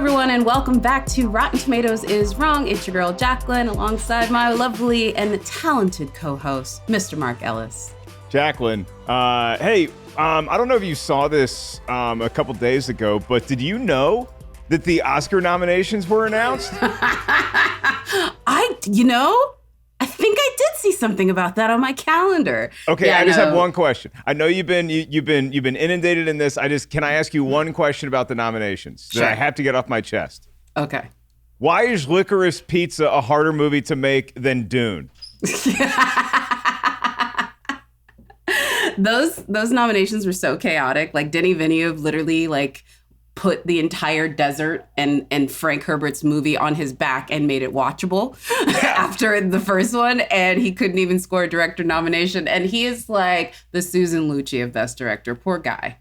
everyone, and welcome back to Rotten Tomatoes is Wrong. It's your girl, Jacqueline, alongside my lovely and talented co-host, Mr. Mark Ellis. Jacqueline, I don't know if you saw this a couple days ago, but did you know that the Oscar nominations were announced? I think I did see something about that on my calendar. Okay, yeah, I just have one question. I know you've been inundated in this. Can I ask you one question about the nominations that I have to get off my chest? Okay. Why is Licorice Pizza a harder movie to make than Dune? Those nominations were so chaotic. Like Denis Villeneuve literally put the entire desert and Frank Herbert's movie on his back and made it watchable after the first one. And he couldn't even score a director nomination. And he is like the Susan Lucci of Best Director. Poor guy.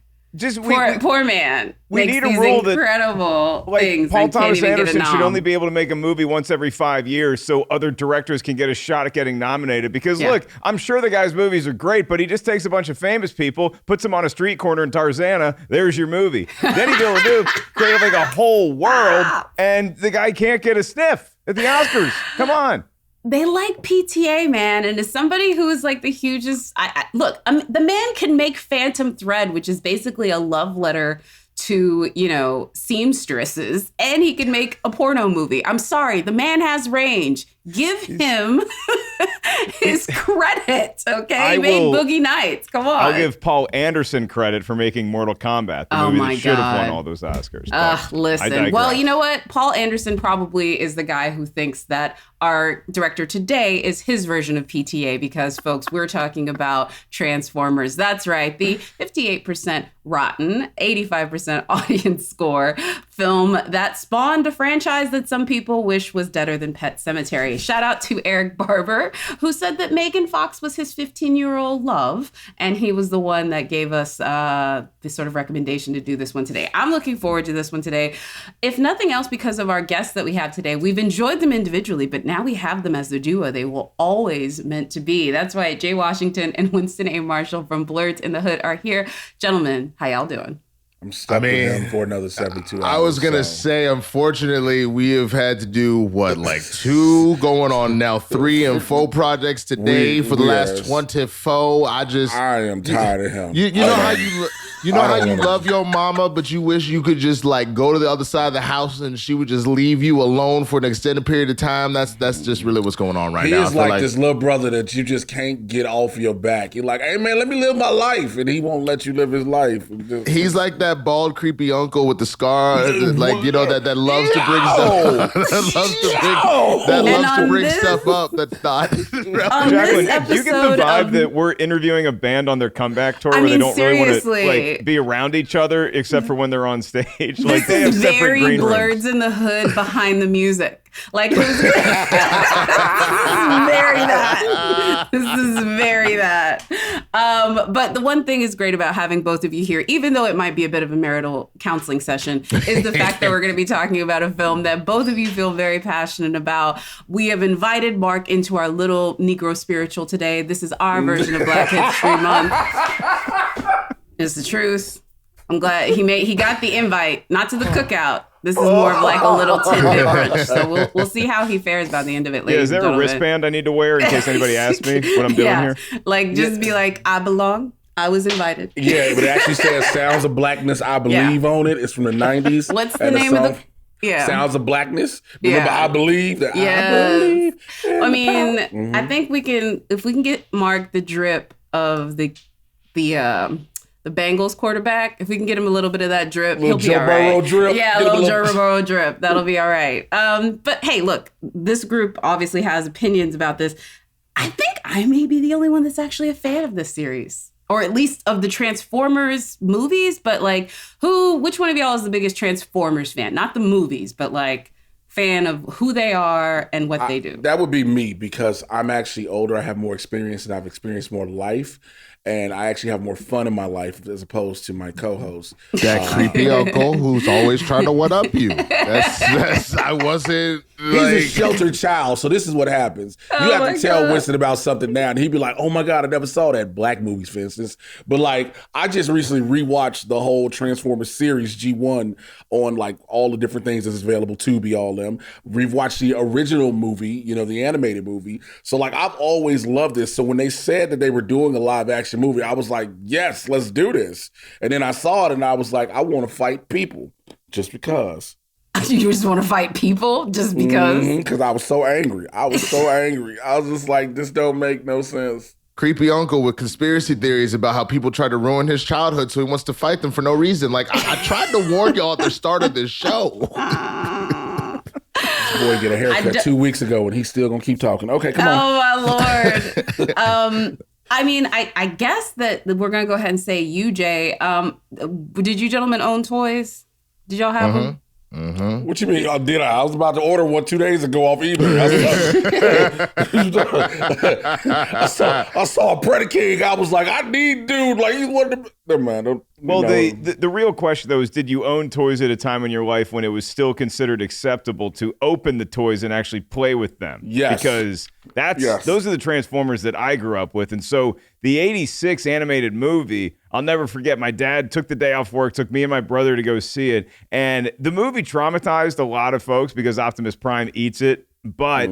Poor man. We Makes need a these rule incredible things. Paul Thomas Anderson should only be able to make a movie once every 5 years so other directors can get a shot at getting nominated. Because look, I'm sure the guy's movies are great, but he just takes a bunch of famous people, puts them on a street corner in Tarzana. There's your movie. Denis Villeneuve created a whole world, and the guy can't get a sniff at the Oscars. Come on. They like PTA, man. And as somebody who is the hugest, the man can make Phantom Thread, which is basically a love letter to, seamstresses, and he can make a porno movie. I'm sorry, the man has range. Give him his credit, okay? He made Boogie Nights. Come on. I'll give Paul Anderson credit for making Mortal Kombat, the movie that should have won all those Oscars. Listen. Well, you know what? Paul Anderson probably is the guy who thinks that our director today is his version of PTA because, folks, we're talking about Transformers. That's right. The 58% rotten, 85% audience score film that spawned a franchise that some people wish was deader than Pet Sematary. Shout out to Eric Barber, who said that Megan Fox was his 15-year-old love, and he was the one that gave us this sort of recommendation to do this one today. I'm looking forward to this one today. If nothing else, because of our guests that we have today, we've enjoyed them individually, but now we have them as the duo they will always meant to be. That's why Jay Washington and Winston A. Marshall from Blurred in the Hood are here. Gentlemen, how y'all doing? I'm stuck with him for another 72 hours. I was going to say, unfortunately, we have had to do, 2 going on now, 3 and 4 projects today for the last 24. I am tired of him. You know how you love your mama, but you wish you could just go to the other side of the house and she would just leave you alone for an extended period of time? That's just really what's going on right now. He is like this little brother that you just can't get off your back. You're like, hey man, let me live my life, and he won't let you live his life. He's like that bald, creepy uncle with the scar, that loves to bring stuff. that loves to bring stuff up. That's not. Jacqueline, do you get the vibe that we're interviewing a band on their comeback tour where they don't really want to be around each other except for when they're on stage? They have separate green rooms. Blurred's in the hood behind the music. This is very that. This is very that. But the one thing is great about having both of you here, even though it might be a bit of a marital counseling session, is the fact that we're going to be talking about a film that both of you feel very passionate about. We have invited Mark into our little Negro spiritual today. This is our version of Black History Month. It's the truth. I'm glad he got the invite, not to the cookout. This is more of a little tidbit brunch. So we'll see how he fares by the end of it, ladies. Is there a wristband I need to wear in case anybody asks me what I'm doing here? Be I belong. I was invited. Yeah, but it actually says Sounds of Blackness, I Believe on it. It's from the 90s. What's the name of the... Yeah. Sounds of Blackness. Remember, I Believe? I believe. I mean, I think if we can get Mark the drip of the Bengals quarterback, if we can get him a little bit of that drip, he'll be all right. Drip. Yeah, a little Joe Burrow drip. That'll be all right. But hey, look, this group obviously has opinions about this. I think I may be the only one that's actually a fan of this series, or at least of the Transformers movies. But which one of y'all is the biggest Transformers fan? Not the movies, but fan of who they are and what they do. That would be me, because I'm actually older. I have more experience and I've experienced more life. and I actually have more fun in my life as opposed to my co-host. That creepy uncle who's always trying to one up you. That's I wasn't. He's a sheltered child, so this is what happens. You have to tell Winston about something now, and he'd be like, "Oh my God, I never saw that." Black movies, for instance. But like, I just recently rewatched the whole Transformers series G1 on like all the different things that's available, Tubi, all them. We've watched the original movie, the animated movie. So like, I've always loved this. So when they said that they were doing a live action movie, I was like, yes, let's do this. And then I saw it, and I was like, I want to fight people just because. You just want to fight people just because? Because I was so angry. I was just like, this don't make no sense. Creepy uncle with conspiracy theories about how people try to ruin his childhood, so he wants to fight them for no reason. Like, I tried to warn y'all at the start of this show. This boy get a haircut 2 weeks ago, and he's still going to keep talking. Okay, come on. Oh, my Lord. I mean, I guess that we're going to go ahead and say you, Jay. Did you gentlemen own toys? Did y'all have them? Mm-hmm. What you mean? Did I? I was about to order one 2 days ago off eBay. I saw a Predator. I was like, I need dude. Like, he's one of the... Never mind. Well, the real question, though, is did you own toys at a time in your life when it was still considered acceptable to open the toys and actually play with them? Yes. Because those are the Transformers that I grew up with. And so the 86 animated movie, I'll never forget, my dad took the day off work, took me and my brother to go see it. And the movie traumatized a lot of folks because Optimus Prime eats it. But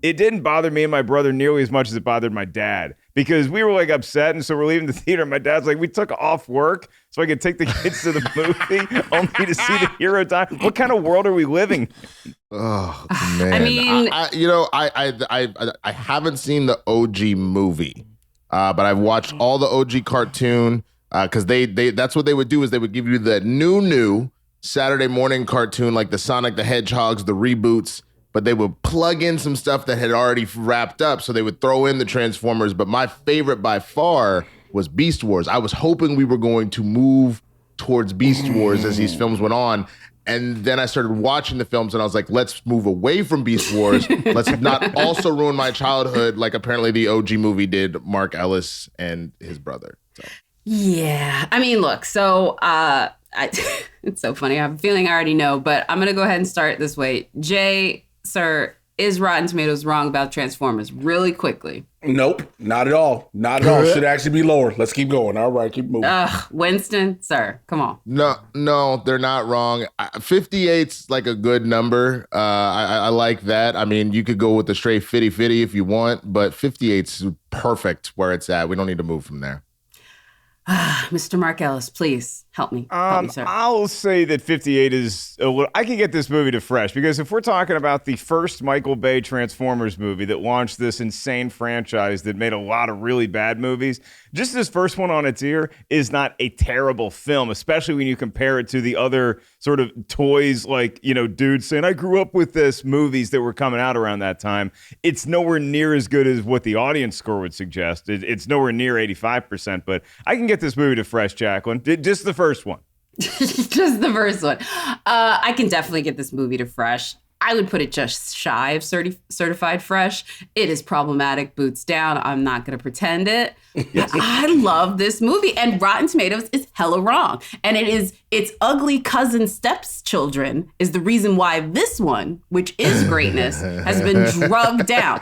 it didn't bother me and my brother nearly as much as it bothered my dad, because we were like upset. And so we're leaving the theater. And my dad's like, we took off work so I could take the kids to the movie only to see the hero die. What kind of world are we living in? Oh, man. I mean, I haven't seen the OG movie, but I've watched all the OG cartoon because that's what they would do is they would give you the new Saturday morning cartoon, like the Sonic the Hedgehogs, the reboots. But they would plug in some stuff that had already wrapped up, so they would throw in the Transformers. But my favorite by far was Beast Wars. I was hoping we were going to move towards Beast Wars as these films went on. And then I started watching the films, and I was like, let's move away from Beast Wars. Let's not also ruin my childhood like apparently the OG movie did Mark Ellis and his brother. So. Yeah. I mean, look, so it's so funny. I have a feeling I already know, but I'm going to go ahead and start this way. Jay... Sir, is Rotten Tomatoes wrong about Transformers? Really quickly. Nope, not at all. Not at all. Should actually be lower. Let's keep going. All right, keep moving. Winston, sir, come on. No, they're not wrong. 58's like a good number. I like that. I mean, you could go with the straight 50-50 if you want, but 58's perfect where it's at. We don't need to move from there. Mr. Mark Ellis, please help me. Help me, sir. I'll say that 58 is a little... I can get this movie to fresh, because if we're talking about the first Michael Bay Transformers movie that launched this insane franchise that made a lot of really bad movies, just this first one on its ear is not a terrible film, especially when you compare it to the other sort of toys like, dudes saying, I grew up with this, movies that were coming out around that time. It's nowhere near as good as what the audience score would suggest. It's nowhere near 85%, but I can get this movie to fresh, Jacqueline. Just the first one. Just the first one. I can definitely get this movie to fresh. I would put it just shy of certified fresh. It is problematic, boots down. I'm not going to pretend it. Yes. I love this movie. And Rotten Tomatoes is hella wrong. And its ugly cousin stepchildren is the reason why this one, which is greatness, has been drugged down.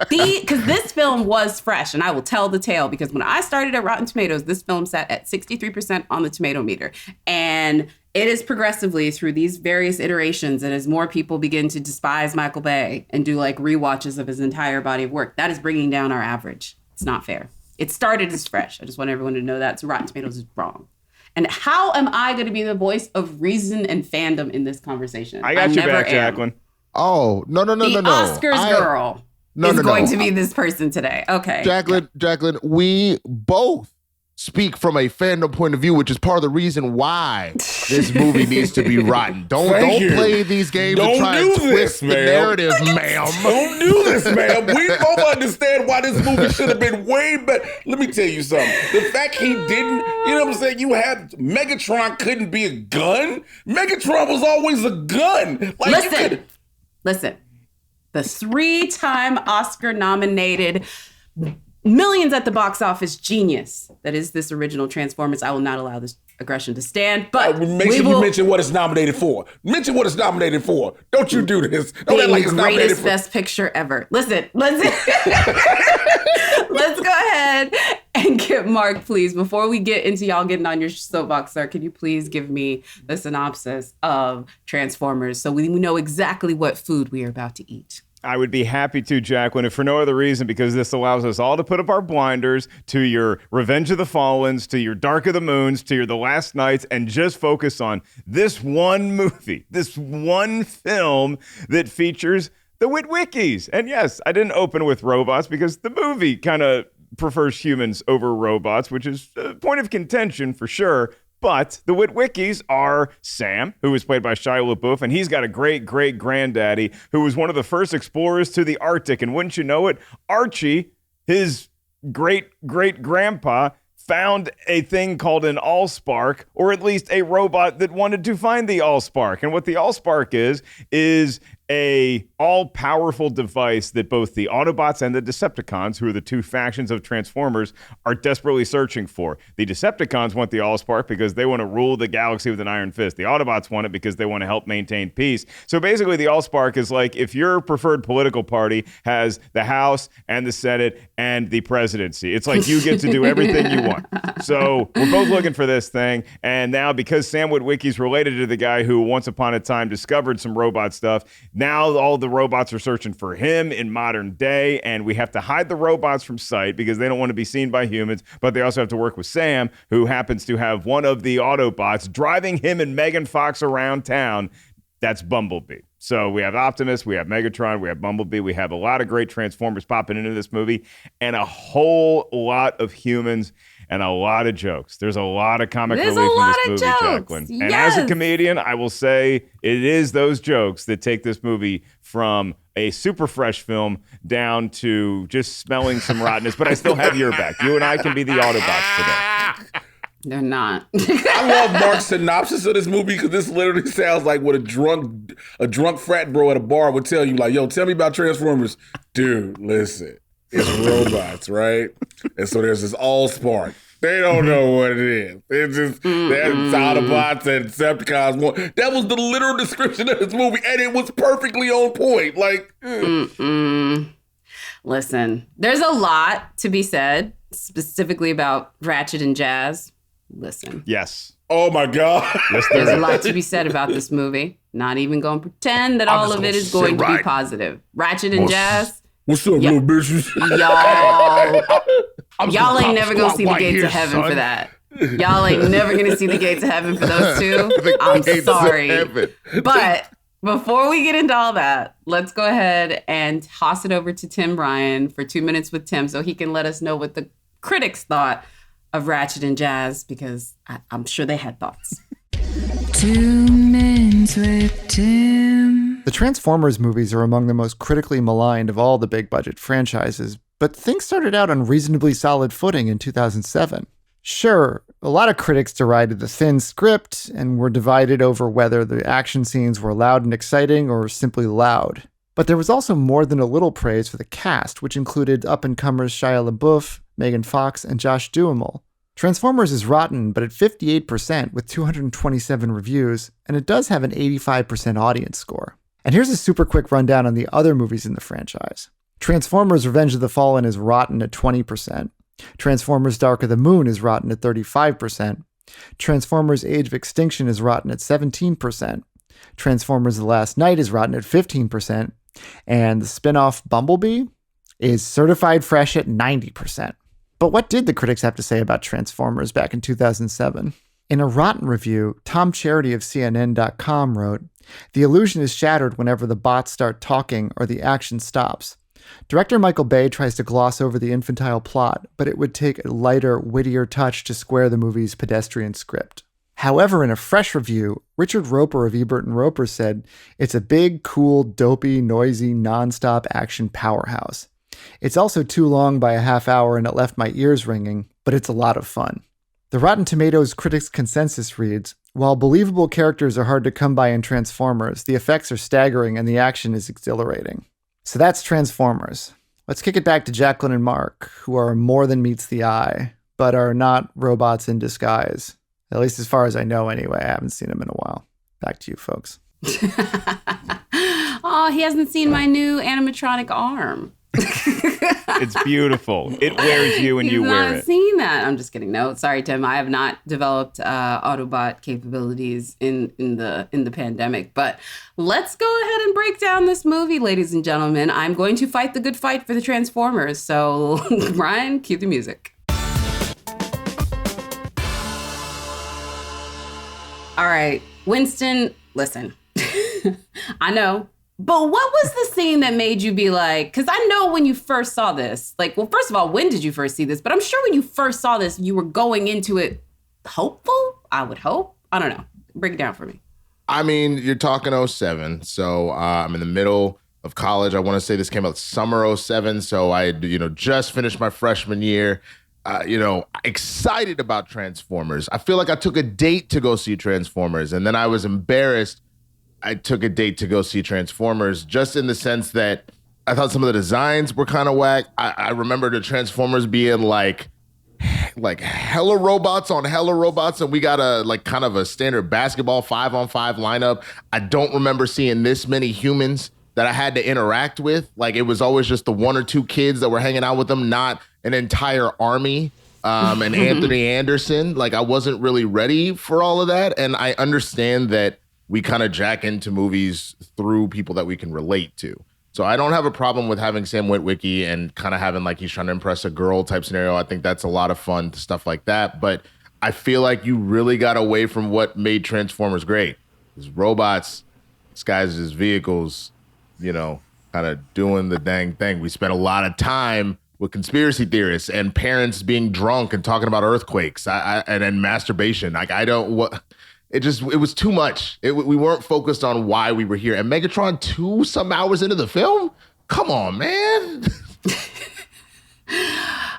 Because this film was fresh, and I will tell the tale, because when I started at Rotten Tomatoes, this film sat at 63% on the Tomatometer. And it is progressively through these various iterations, and as more people begin to despise Michael Bay and do like rewatches of his entire body of work, that is bringing down our average. It's not fair. It started as fresh. I just want everyone to know that. So Rotten Tomatoes is wrong. And how am I going to be the voice of reason and fandom in this conversation? I got your back, Jacqueline. Oh, no. The Oscars girl is going to be this person today. Okay. Jacqueline, we both speak from a fandom point of view, which is part of the reason why this movie needs to be rotten. Don't play these games and try and twist the narrative, ma'am. Don't do this, ma'am. We both understand why this movie should have been way better. Let me tell you something. The fact he didn't, you know what I'm saying? You had Megatron couldn't be a gun. Megatron was always a gun. Like, listen. The 3-time Oscar nominated millions at the box office genius that is this original Transformers. I will not allow this aggression to stand, but make sure you mention what it's nominated for. Mention what it's nominated for. Don't you do this. Don't act the like it's nominated greatest for. Best Picture ever. Listen. Let's go ahead and get Mark, please. Before we get into y'all getting on your soapbox, sir, can you please give me the synopsis of Transformers so we know exactly what food we are about to eat? I would be happy to, Jacqueline, if for no other reason, because this allows us all to put up our blinders to your Revenge of the Fallens, to your Dark of the Moons, to your The Last Nights, and just focus on this one movie, this one film that features the Witwickies. And yes, I didn't open with robots because the movie kind of prefers humans over robots, which is a point of contention for sure. But the Witwickies are Sam, who was played by Shia LaBeouf, and he's got a great-great-granddaddy who was one of the first explorers to the Arctic. And wouldn't you know it, Archie, his great-great-grandpa, found a thing called an Allspark, or at least a robot that wanted to find the Allspark. And what the Allspark is a all-powerful device that both the Autobots and the Decepticons, who are the two factions of Transformers, are desperately searching for. The Decepticons want the Allspark because they want to rule the galaxy with an iron fist. The Autobots want it because they want to help maintain peace. So basically, the Allspark is like if your preferred political party has the House and the Senate and the presidency. It's like you get to do everything you want. So we're both looking for this thing. And now because Sam Witwicky's related to the guy who once upon a time discovered some robot stuff, now all the robots are searching for him in modern day, and we have to hide the robots from sight because they don't want to be seen by humans, but they also have to work with Sam, who happens to have one of the Autobots driving him and Megan Fox around town. That's Bumblebee. So we have Optimus, we have Megatron, we have Bumblebee, we have a lot of great Transformers popping into this movie, and a whole lot of humans and a lot of jokes. There's a lot of comic relief in this movie, Jacqueline. Yes. And as a comedian, I will say it is those jokes that take this movie from a super fresh film down to just smelling some rottenness. But I still have your back. You and I can be the Autobots today. They're not. I love Mark's synopsis of this movie because this literally sounds like what a drunk frat bro at a bar would tell you. Like, yo, tell me about Transformers. Dude, listen. It's robots, right? And so there's this Allspark. They don't know what it is. It's just there's Autobots and Decepticons. That was the literal description of this movie, and it was perfectly on point. Like, Listen, there's a lot to be said, specifically about Ratchet and Jazz. Listen. Yes. Oh my God. Yes, there's a lot to be said about this movie. Not even going to pretend that all of it is going to be positive. Ratchet and Jazz. What's up, little bitches? Y'all ain't never gonna see the gates of heaven for that. Y'all ain't never gonna see the gates of heaven for those two. I'm sorry. But before we get into all that, let's go ahead and toss it over to Tim Ryan for 2 minutes with Tim so he can let us know what the critics thought of Ratchet and Jazz, because I'm sure they had thoughts. 2 minutes with Tim. The Transformers movies are among the most critically maligned of all the big budget franchises, but things started out on reasonably solid footing in 2007. Sure, a lot of critics derided the thin script and were divided over whether the action scenes were loud and exciting or simply loud. But there was also more than a little praise for the cast, which included up-and-comers Shia LaBeouf, Megan Fox, and Josh Duhamel. Transformers is rotten, but at 58% with 227 reviews, and it does have an 85% audience score. And here's a super quick rundown on the other movies in the franchise. Transformers Revenge of the Fallen is rotten at 20%. Transformers Dark of the Moon is rotten at 35%. Transformers Age of Extinction is rotten at 17%. Transformers The Last Night is rotten at 15%. And the spin-off Bumblebee is certified fresh at 90%. But what did the critics have to say about Transformers back in 2007? In a rotten review, Tom Charity of CNN.com wrote, "The illusion is shattered whenever the bots start talking or the action stops. Director Michael Bay tries to gloss over the infantile plot, but it would take a lighter, wittier touch to square the movie's pedestrian script." However, in a fresh review, Richard Roper of Ebert and Roper said, "It's a big, cool, dopey, noisy, nonstop action powerhouse. It's also too long by a half hour and it left my ears ringing, but it's a lot of fun." The Rotten Tomatoes critics' consensus reads, "While believable characters are hard to come by in Transformers, the effects are staggering and the action is exhilarating." So that's Transformers. Let's kick it back to Jacqueline and Mark, who are more than meets the eye, but are not robots in disguise. At least as far as I know anyway. I haven't seen them in a while. Back to you, folks. Oh, he hasn't seen my new animatronic arm. It's beautiful. It wears you and you wear it. I've not seen that. I'm just kidding. No, sorry, Tim. I have not developed Autobot capabilities in the pandemic. But let's go ahead and break down this movie, ladies and gentlemen. I'm going to fight the good fight for the Transformers. So, Ryan, cue the music. All right, Winston, listen. I know. But what was the scene that made you be like, because I know when you first saw this, like, well, first of all, when did you first see this? But I'm sure when you first saw this, you were going into it hopeful, I would hope. I don't know. Break it down for me. I mean, you're talking 07. So I'm in the middle of college. I want to say this came out summer 07. So I had, just finished my freshman year. Excited about Transformers. I feel like I took a date to go see Transformers, and then I was embarrassed I took a date to go see Transformers, just in the sense that I thought some of the designs were kind of whack. I remember the Transformers being like hella robots on hella robots, and we got kind of a standard basketball 5-on-5 lineup. I don't remember seeing this many humans that I had to interact with. Like, it was always just the one or two kids that were hanging out with them, not an entire army. And Anthony Anderson, like, I wasn't really ready for all of that. And I understand that we kind of jack into movies through people that we can relate to. So I don't have a problem with having Sam Witwicky and kind of having like he's trying to impress a girl type scenario. I think that's a lot of fun, stuff like that. But I feel like you really got away from what made Transformers great. These robots disguised as vehicles, kind of doing the dang thing. We spent a lot of time with conspiracy theorists and parents being drunk and talking about earthquakes and then masturbation. Like, it was too much. We weren't focused on why we were here. And Megatron 2 some hours into the film? Come on, man.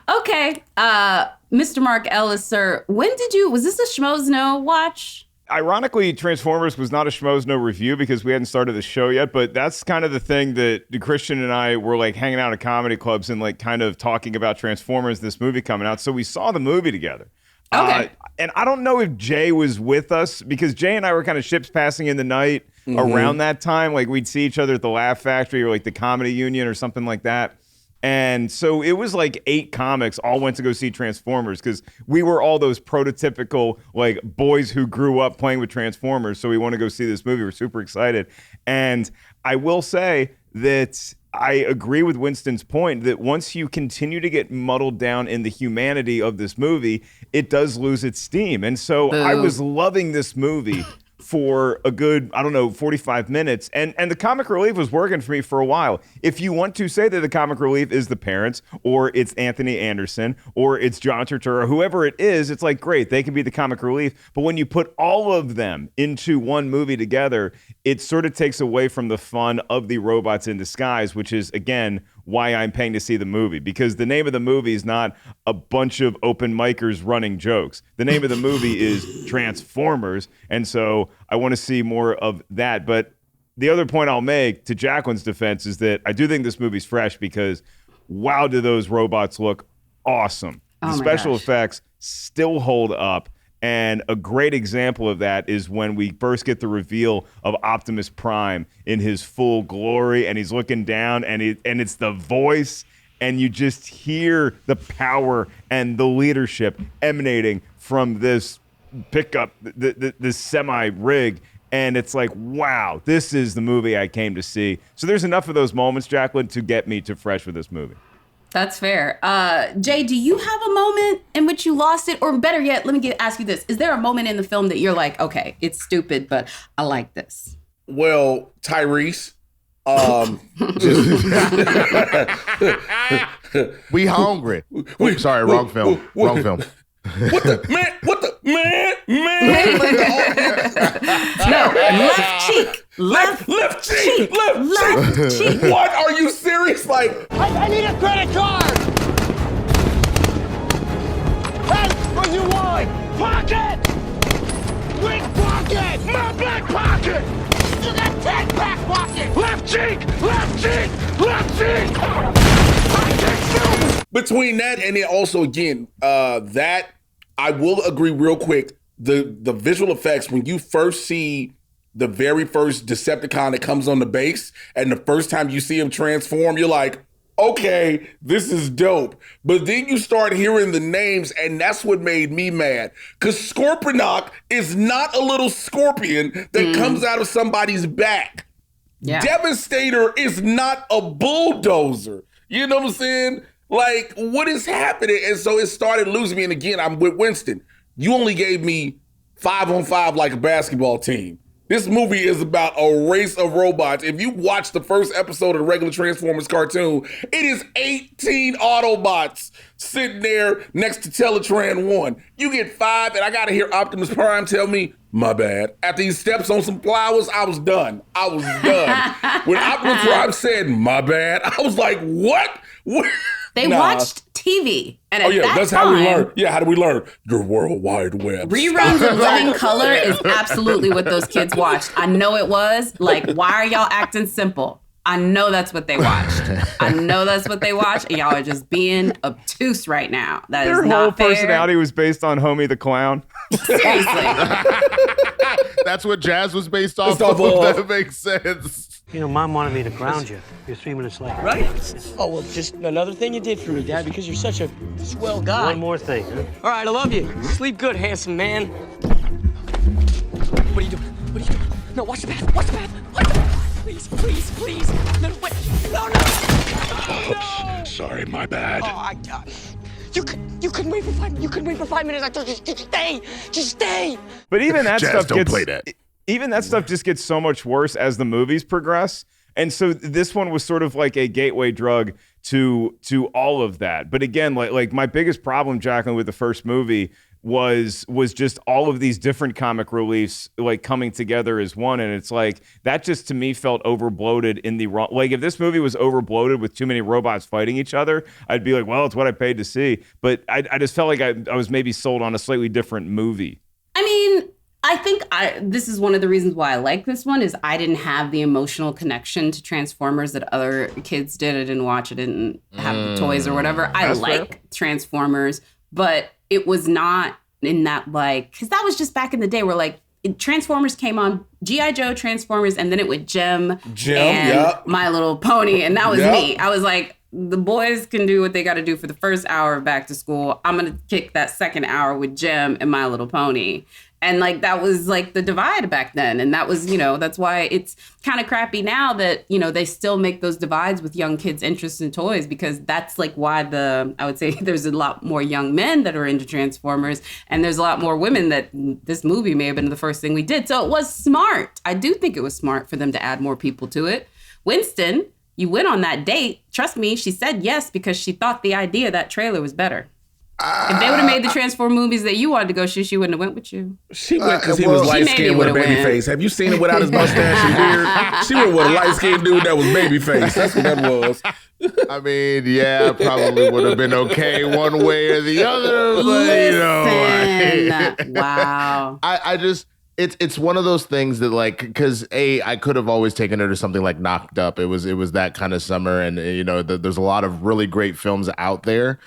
Okay. Mr. Mark Ellis, sir, was this a Schmoes Know watch? Ironically, Transformers was not a Schmoes No review because we hadn't started the show yet, but that's kind of the thing that Christian and I were like hanging out at comedy clubs and like kind of talking about Transformers, this movie coming out. So we saw the movie together. Okay. And I don't know if Jay was with us because Jay and I were kind of ships passing in the night around that time. Like, we'd see each other at the Laugh Factory or like the Comedy Union or something like that. And so it was like 8 comics all went to go see Transformers because we were all those prototypical like boys who grew up playing with Transformers. So we want to go see this movie. We're super excited. And I will say that I agree with Winston's point that once you continue to get muddled down in the humanity of this movie, it does lose its steam. And so I was loving this movie for a good, 45 minutes. And the comic relief was working for me for a while. If you want to say that the comic relief is the parents, or it's Anthony Anderson, or it's John Turturro, whoever it is, it's like, great, they can be the comic relief. But when you put all of them into one movie together, it sort of takes away from the fun of the robots in disguise, which is, again, why I'm paying to see the movie, because the name of the movie is not a bunch of open micers running jokes. The name of the movie is Transformers, and so I want to see more of that. But the other point I'll make to Jacqueline's defense is that I do think this movie's fresh because, wow, do those robots look awesome. The special effects still hold up. And a great example of that is when we first get the reveal of Optimus Prime in his full glory, and he's looking down, and it's the voice, and you just hear the power and the leadership emanating from this pickup, this semi-rig, and it's like, wow, this is the movie I came to see. So there's enough of those moments, Jacqueline, to get me to fresh with this movie. That's fair. Jay, do you have a moment in which you lost it? Or better yet, let me ask you this. Is there a moment in the film that you're like, okay, it's stupid, but I like this? Well, Tyrese. We hungry. Sorry, wrong film. Wrong film. What the man? No, left cheek. Left cheek. What? Are you serious? Like, I need a credit card! Hey, what you want? Pocket! Which pocket? My black pocket! You got 10 back pockets! Left cheek! Between that and then also again, that I will agree real quick. The visual effects when you first see the very first Decepticon that comes on the base, and the first time you see him transform, you're like, okay, this is dope. But then you start hearing the names, and that's what made me mad. Because Scorponok is not a little scorpion that comes out of somebody's back. Yeah. Devastator is not a bulldozer. You know what I'm saying? Like, what is happening? And so it started losing me. And again, I'm with Winston. You only gave me 5-on-5 like a basketball team. This movie is about a race of robots. If you watch the first episode of the regular Transformers cartoon, it is 18 Autobots sitting there next to Teletran 1. You get 5, and I gotta hear Optimus Prime tell me, my bad. After he steps on some flowers, I was done. When Optimus Prime said, my bad, I was like, what? They watched TV. And at that's time, how we learn. Yeah, how do we learn? Your World Wide Web. Reruns of Living Color is absolutely what those kids watched. I know it was. Like, why are y'all acting simple? I know that's what they watched. And y'all are just being obtuse right now. That Their is not whole fair. personality was based on Homie the Clown. Seriously. That's what Jazz was based off of. That makes sense. You know, Mom wanted me to ground you. You're 3 minutes late. Right? Oh, well, just another thing you did for me, Dad, because you're such a swell guy. One more thing, huh? All right, I love you. Sleep good, handsome man. What are you doing? No, watch the path. Watch the path. Please. No, wait. No. Oops. Sorry, my bad. Oh, you couldn't wait for 5 minutes. You couldn't wait for 5 minutes. I told you, just stay. But even that Jazz, stuff don't gets play that. Even that stuff just gets so much worse as the movies progress. And so this one was sort of like a gateway drug to all of that. But again, like my biggest problem, Jacqueline, with the first movie was just all of these different comic reliefs like coming together as one. And it's like that just to me felt overbloated in the wrong. Like if this movie was overbloated with too many robots fighting each other, I'd be like, well, it's what I paid to see. But I just felt like I was maybe sold on a slightly different movie. I mean, I think this is one of the reasons why I like this one is I didn't have the emotional connection to Transformers that other kids did. I didn't watch it, didn't have the toys or whatever. I like Transformers, but it was not in that like, because that was just back in the day where like Transformers came on, G.I. Joe, Transformers, and then it would Jem and My Little Pony, and that was me. I was like, the boys can do what they got to do for the first hour of back to school. I'm going to kick that second hour with Jem and My Little Pony. And like that was like the divide back then. And that was, that's why it's kind of crappy now that, they still make those divides with young kids' interests in toys, because that's like why I would say there's a lot more young men that are into Transformers, and there's a lot more women that this movie may have been the first thing we did. So it was smart. I do think it was smart for them to add more people to it. Winston, you went on that date. Trust me, she said yes because she thought the idea of that trailer was better. If they would have made the Transform movies that you wanted to go shoot, she wouldn't have went with you. She went because he was light-skinned with a baby face. Have you seen him without his mustache and beard? She went with a light-skinned dude that was baby face. That's what that was. I mean, yeah, probably would have been okay one way or the other. But, wow. I just... It's one of those things that like, because I could have always taken her to something like Knocked Up. It was that kind of summer, and there's a lot of really great films out there.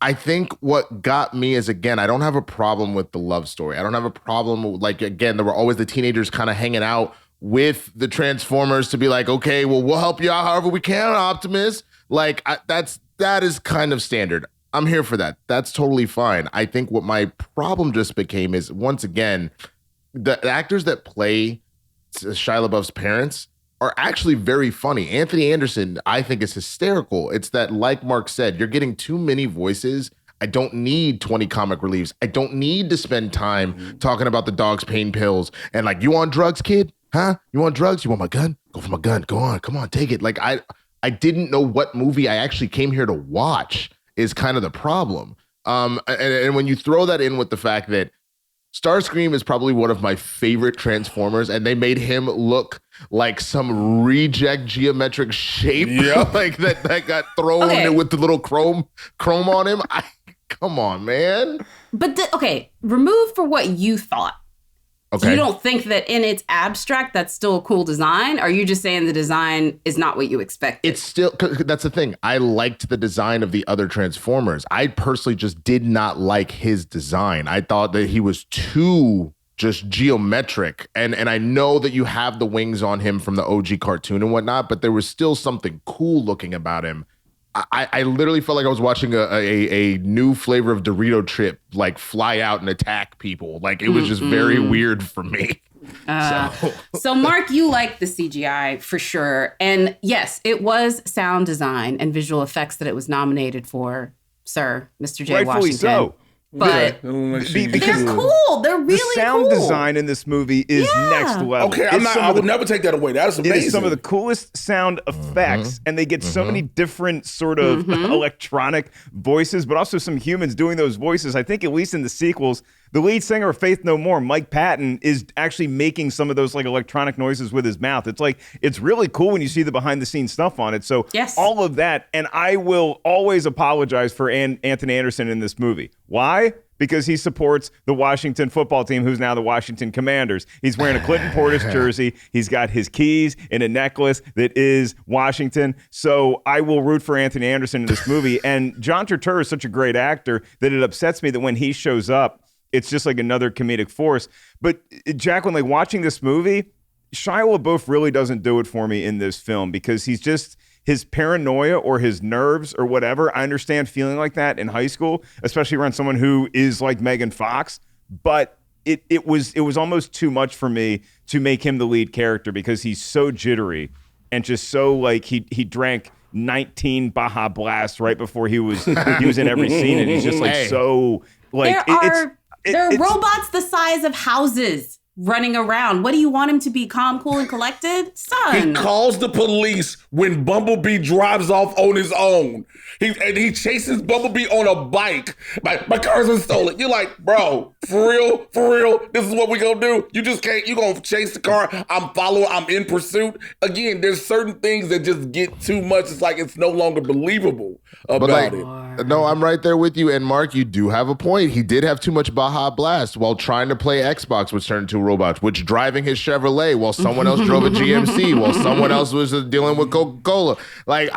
I think what got me is, again, I don't have a problem with the love story. I don't have a problem with, like, again, there were always the teenagers kind of hanging out with the Transformers to be like, okay, well, we'll help you out however we can, Optimus. Like, that is kind of standard. I'm here for that. That's totally fine. I think what my problem just became is, once again, the actors that play Shia LaBeouf's parents are actually very funny. Anthony Anderson, I think, is hysterical. It's that, like Mark said, you're getting too many voices. I don't need 20 comic reliefs. I don't need to spend time talking about the dog's pain pills and like, you on drugs, kid? Huh? You want drugs? You want my gun? Go for my gun. Go on. Come on, take it. Like, I didn't know what movie I actually came here to watch is kind of the problem. And when you throw that in with the fact that Starscream is probably one of my favorite Transformers, and they made him look like some reject geometric shape, like that got thrown with the little chrome on him. Come on, man. But remove for what you thought. Okay. So you don't think that in its abstract, that's still a cool design? Or are you just saying the design is not what you expected? It's still, 'cause that's the thing. I liked the design of the other Transformers. I personally just did not like his design. I thought that he was too just geometric. And I know that you have the wings on him from the OG cartoon and whatnot, but there was still something cool looking about him. I literally felt like I was watching a new flavor of Dorito chip like fly out and attack people. Like it was just very weird for me. So Mark, you like the CGI for sure. And yes, it was sound design and visual effects that it was nominated for, sir, Mr. J. Rightfully Washington. so. But Because they're cool. They're really the sound cool. design in this movie is next level. Okay, I would never take that away. That's amazing. It is some of the coolest sound effects, and they get so many different sort of electronic voices, but also some humans doing those voices. I think at least in the sequels, the lead singer of Faith No More, Mike Patton, is actually making some of those like electronic noises with his mouth. It's really cool when you see the behind the scenes stuff on it. So all of that, and I will always apologize for Anthony Anderson in this movie. Why? Because he supports the Washington football team, who's now the Washington Commanders. He's wearing a Clinton Portis jersey. He's got his keys in a necklace that is Washington. So I will root for Anthony Anderson in this movie. And John Turturro is such a great actor that it upsets me that when he shows up, it's just like another comedic force. But Jacqueline, like watching this movie, Shia LaBeouf really doesn't do it for me in this film because he's just... his paranoia or his nerves or whatever. I understand feeling like that in high school, especially around someone who is like Megan Fox. But it was almost too much for me to make him the lead character because he's so jittery and just so like he drank 19 Baja Blasts right before he was in every scene, and he's just like so like there are robots the size of houses running around. What do you want him to be? Calm, cool, and collected? Son. He calls the police when Bumblebee drives off on his own. He chases Bumblebee on a bike. My car's been stolen. You're like, bro, for real, this is what we gonna do? You just can't, you gonna chase the car. I'm following, I'm in pursuit. Again, there's certain things that just get too much. It's like, it's no longer believable about it. No, I'm right there with you. And Mark, you do have a point. He did have too much Baja Blast while trying to play Xbox, which turned into a robot, which driving his Chevrolet while someone else drove a GMC, while someone else was dealing with Coca-Cola. Like,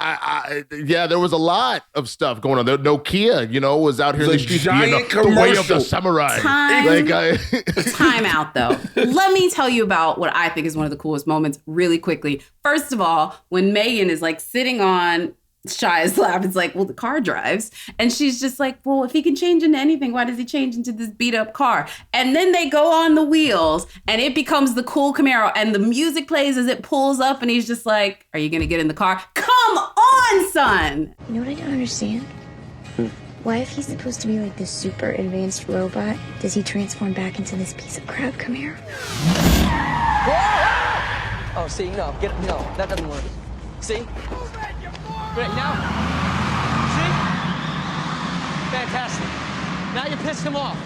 yeah, there was a lot of stuff going on. Nokia, was out here in the streets being the way of the samurai. Time out, though. Let me tell you about what I think is one of the coolest moments really quickly. First of all, when Megan is like sitting on Shia's lap, it's like, well, the car drives. And she's just like, well, if he can change into anything, why does he change into this beat up car? And then they go on the wheels and it becomes the cool Camaro and the music plays as it pulls up and he's just like, are you going to get in the car? Come on, son. You know what I don't understand? Why, if he's supposed to be like this super advanced robot, does he transform back into this piece of crap Camaro? Oh, see, no, that doesn't work. See? Right now, see? Fantastic. Now you pissed him off.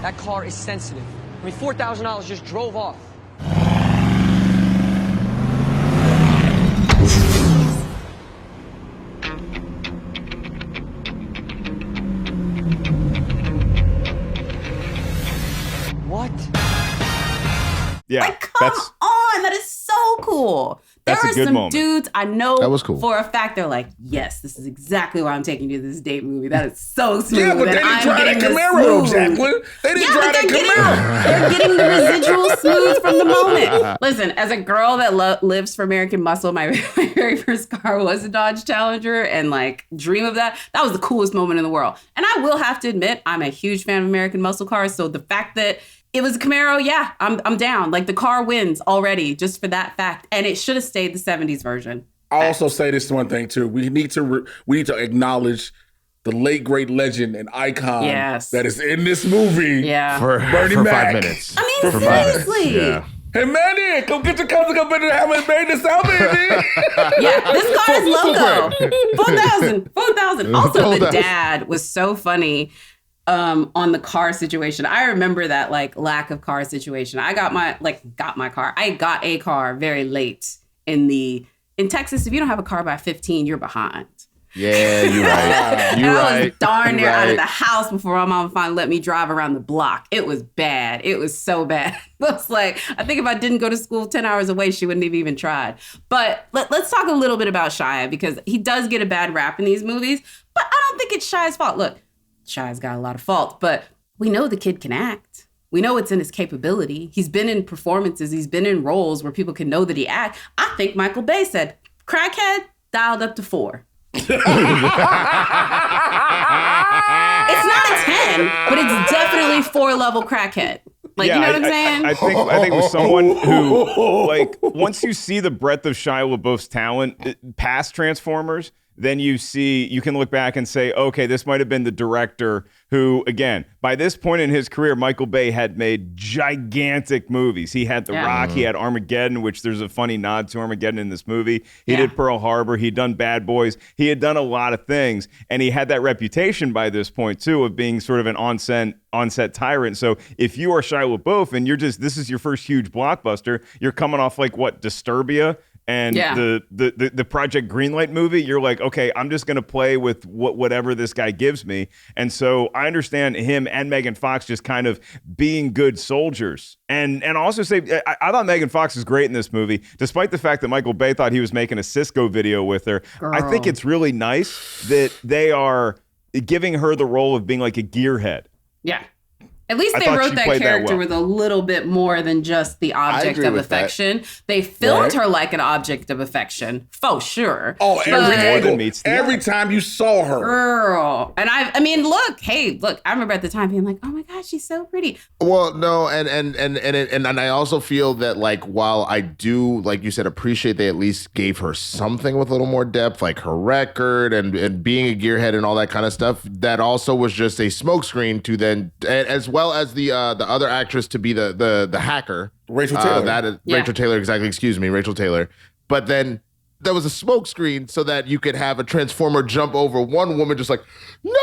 That car is sensitive. I mean, $4,000 just drove off. What? Yeah, like, come on, that is so cool. There That's a are good some moment. dudes I know That was cool. for a fact they're like, yes, this is exactly where I'm taking you to this date movie. That is so smooth. Yeah, but they didn't drive that Camaro, Jacqueline. They didn't drive that Camaro. They're getting the residual smooth from the moment. Listen, as a girl that lives for American muscle, my very first car was a Dodge Challenger, and like dream of that. That was the coolest moment in the world. And I will have to admit, I'm a huge fan of American muscle cars. So the fact that it was a Camaro, yeah, I'm down. Like the car wins already just for that fact, and it should have stayed the '70s version. I'll also say this one thing too: we need to acknowledge the late great legend and icon that is in this movie. Yeah, for Bernie for Mac. 5 minutes. I mean, seriously. Yeah. Hey Manny, come get your cousin up in and haven't made this out, baby. Yeah, this car's logo. 4,000. Also, the dad was so funny. On the car situation. I remember that like lack of car situation. I got my car. I got a car very late in Texas. If you don't have a car by 15, you're behind. Yeah, you're right. You're I right. was darn near You're out of right. the house before my mom finally let me drive around the block. It was bad. It was so bad. It was like, I think if I didn't go to school 10 hours away, she wouldn't have even tried. But let's talk a little bit about Shia, because he does get a bad rap in these movies, but I don't think it's Shia's fault. Look, Shia's got a lot of faults, but we know the kid can act. We know it's in his capability. He's been in performances. He's been in roles where people can know that he acts. I think Michael Bay said, crackhead, dialed up to 4. It's not a 10, but it's definitely 4-level crackhead. Like, you know what I'm saying? I think with someone who, like, once you see the breadth of Shia LaBeouf's talent past Transformers, then you can look back and say, okay, this might have been the director who, again, by this point in his career, Michael Bay had made gigantic movies. He had The Rock, he had Armageddon, which there's a funny nod to Armageddon in this movie. He did Pearl Harbor, he'd done Bad Boys, he had done a lot of things, and he had that reputation by this point, too, of being sort of an on-set tyrant. So if you are Shia LaBeouf and this is your first huge blockbuster, you're coming off like, what, Disturbia? And the Project Greenlight movie, you're like, okay, I'm just going to play with whatever this guy gives me. And so I understand him and Megan Fox just kind of being good soldiers. And also say, I thought Megan Fox is great in this movie, despite the fact that Michael Bay thought he was making a Cisco video with her. Girl. I think it's really nice that they are giving her the role of being like a gearhead. Yeah. At least they wrote that character with a little bit more than just the object of affection. That. They filmed her like an object of affection, for sure. Oh, every time you saw her. Girl. And I mean, look, I remember at the time being like, oh my gosh, she's so pretty. Well, no, and I also feel that, like, while I do, like you said, appreciate they at least gave her something with a little more depth, like her record and being a gearhead and all that kind of stuff, that also was just a smokescreen to then, as well as the other actress to be the hacker, Rachel Taylor. Rachel Taylor, exactly. Excuse me, Rachel Taylor. But then there was a smoke screen so that you could have a Transformer jump over one woman, just like, no,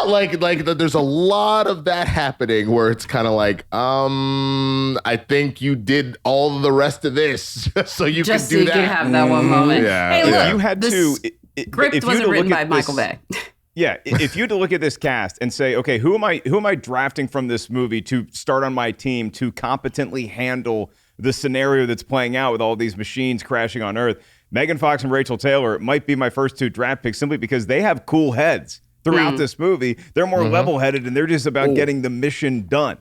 like there's a lot of that happening where it's kind of like, I think you did all the rest of this so you just can do so that. you can have that one moment. Yeah. Hey, look, if you had to, script wasn't written by Michael Bay. Yeah, if you had to look at this cast and say, okay, who am I drafting from this movie to start on my team to competently handle the scenario that's playing out with all these machines crashing on Earth? Megan Fox and Rachel Taylor might be my first 2 draft picks simply because they have cool heads throughout this movie. They're more level-headed and they're just about getting the mission done.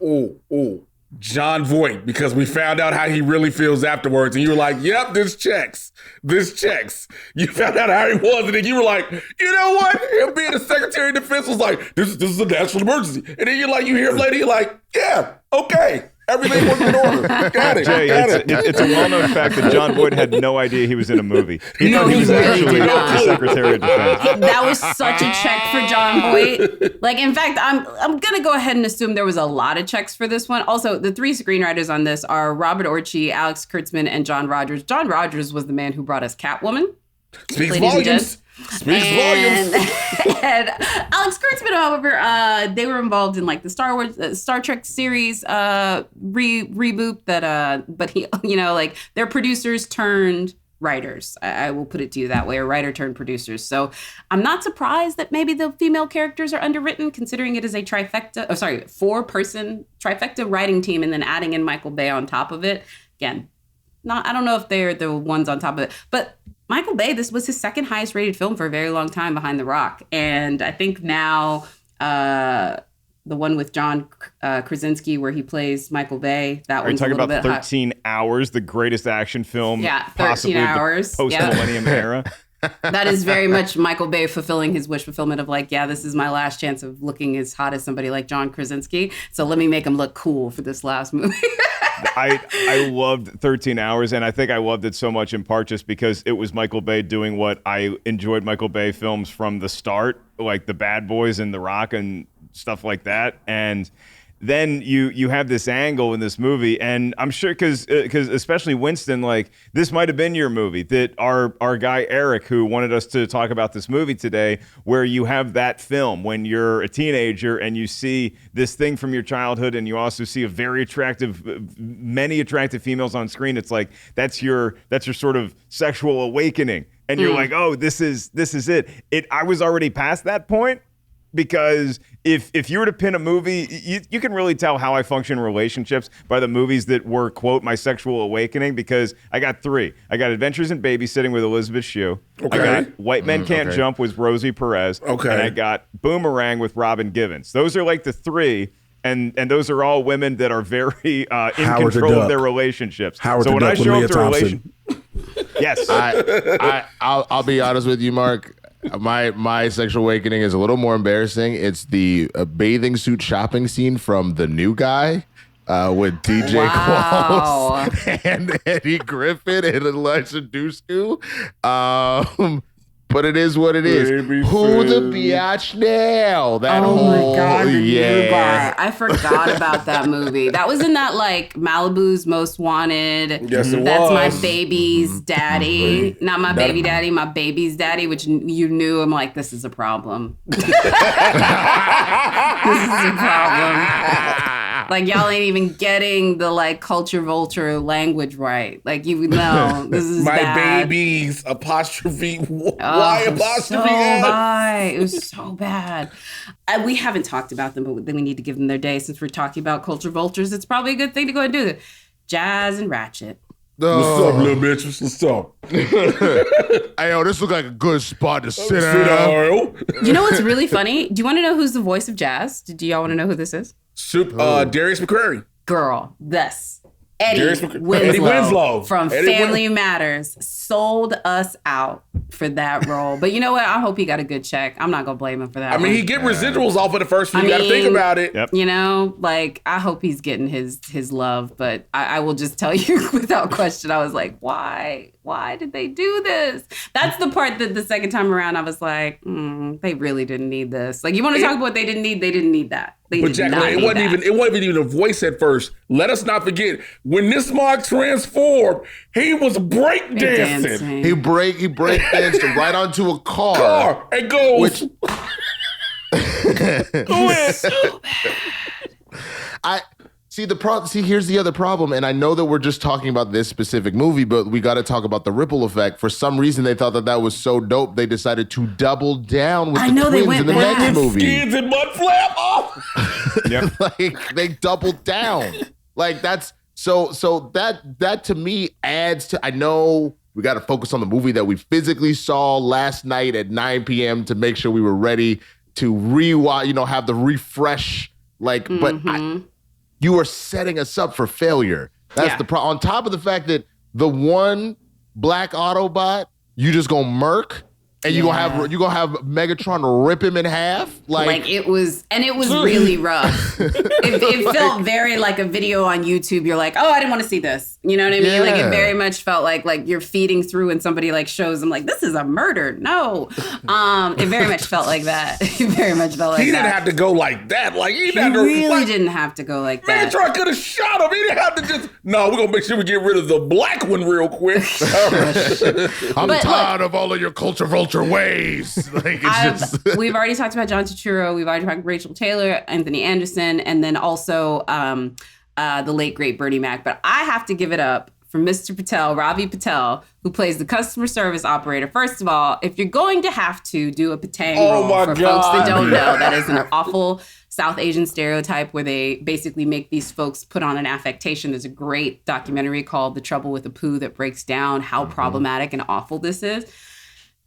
John Voight, because we found out how he really feels afterwards, and you were like, yep, this checks. You found out how he was, and then you were like, you know what? Him being the Secretary of Defense was like, this is a national emergency. And then you hear him later, you're like, yeah, okay. Everything was in order. Got it. Jay, it's a well-known fact that John Voight had no idea he was in a movie. He thought he was actually the Secretary of Defense. That was such a check for John Voight. Like, in fact, I'm going to go ahead and assume there was a lot of checks for this one. Also, the 3 screenwriters on this are Robert Orci, Alex Kurtzman, and John Rogers. John Rogers was the man who brought us Catwoman. Speaks volumes. And Alex Kurtzman, however, they were involved in like the Star Trek series reboot that, but he, like they're producers turned writers. I will put it to you that way, a writer turned producers. So I'm not surprised that maybe the female characters are underwritten, considering it is a 4-person trifecta writing team, and then adding in Michael Bay on top of it. Again, I don't know if they're the ones on top of it, but Michael Bay, this was his second highest rated film for a very long time behind The Rock. And I think now the one with John Krasinski where he plays Michael Bay, that one's a little bit high. Are you talking about 13 Hours, the greatest action film possibly 13 hours. The post-millennium era? That is very much Michael Bay fulfilling his wish fulfillment of like, yeah, this is my last chance of looking as hot as somebody like John Krasinski. So let me make him look cool for this last movie. I loved 13 Hours, and I think I loved it so much in part just because it was Michael Bay doing what I enjoyed Michael Bay films from the start, like The Bad Boys and The Rock and stuff like that. And then you have this angle in this movie, and I'm sure because especially Winston, like this might have been your movie, that our guy Eric, who wanted us to talk about this movie today, where you have that film when you're a teenager and you see this thing from your childhood, and you also see many attractive females on screen. It's like that's your sort of sexual awakening. and you're like, oh, this is it. I was already past that point. Because if you were to pin a movie, you can really tell how I function in relationships by the movies that were, quote, my sexual awakening, because I got 3. I got Adventures in Babysitting with Elizabeth Shue. Okay. I got White Men Can't Jump with Rosie Perez. Okay. And I got Boomerang with Robin Givens. Those are like the 3. And those are all women that are very in Howard control of their relationships. Howard so the when Duck I with show Leah up to a Thompson. yes. I'll be honest with you, Mark. My sexual awakening is a little more embarrassing. It's the bathing suit shopping scene from The New Guy with DJ Qualls and Eddie Griffin and Elijah Dushku. But it is what it is. Who the biatch now? That my God, the New Guy. I forgot about that movie. That was in that like Malibu's Most Wanted. Yes, it That's was. my baby's daddy. Not my baby daddy, my baby's daddy, which you knew. I'm like, this is a problem. This is a problem. Like, y'all ain't even getting the like culture vulture language right. Like, you know, this is my bad. baby's apostrophe. Oh, Why apostrophe? so S? bad. It was so bad. We haven't talked about them, but then we need to give them their day since we're talking about culture vultures. It's probably a good thing to go and do it. Jazz and Ratchet. What's up, little bitches? What's up? Hey, yo, this looks like a good spot to sit Sit down. down. You know what's really funny? Do you want to know who's the voice of Jazz? Do y'all want to know who this is? Darius McCrary. Girl, this. Eddie Eddie Winslow from Family Matters sold us out for that role. But you know what? I hope he got a good check. I'm not going to blame him for that. I mean, he get residuals off of the first few. You got to think about it. Yep. You know, like, I hope he's getting his love. But I will just tell you without question, I was like, why? Why did they do this? That's the part that the second time around, I was like, they really didn't need this. Like, you want to talk about what they didn't need? They didn't need that. But Jacqueline, it wasn't even a voice at first. Let us not forget, when this Mark transformed, he was breakdancing. He break danced right onto a car. And goes. Here's the other problem, and I know that we're just talking about this specific movie, but we got to talk about the ripple effect. For some reason, they thought that was so dope, they decided to double down with the twins in the next movie. Skins and mud flap off. Yep. Like, they doubled down. Like, that's so that to me adds to. I know we got to focus on the movie that we physically saw last night at 9 p.m. to make sure we were ready to rewatch. Have the refresh. Like, but you are setting us up for failure. That's the problem. On top of the fact that the one black Autobot, you just gonna murk, and you gonna have Megatron rip him in half. Like it was really rough. It felt very like a video on YouTube. You're like, oh, I didn't want to see this. You know what I mean? Yeah. Like, it very much felt like you're feeding through and somebody like shows them like, this is a murder. No. It very much felt like that. It very much felt like that. He didn't have to go like that. Like, he really didn't have to go like that. Megatron could have shot him. He didn't have to just, no, we're going to make sure we get rid of the black one real quick. I'm tired of all of your culture vulture ways. Like, we've already talked about John Turturro. We've already talked about Rachel Taylor, Anthony Anderson, and then also the late, great Bernie Mac. But I have to give it up for Mr. Patel, Ravi Patel, who plays the customer service operator. First of all, if you're going to have to do a Patang role, for folks that don't know, that is an awful South Asian stereotype where they basically make these folks put on an affectation. There's a great documentary called The Trouble with the Pooh that breaks down how problematic and awful this is.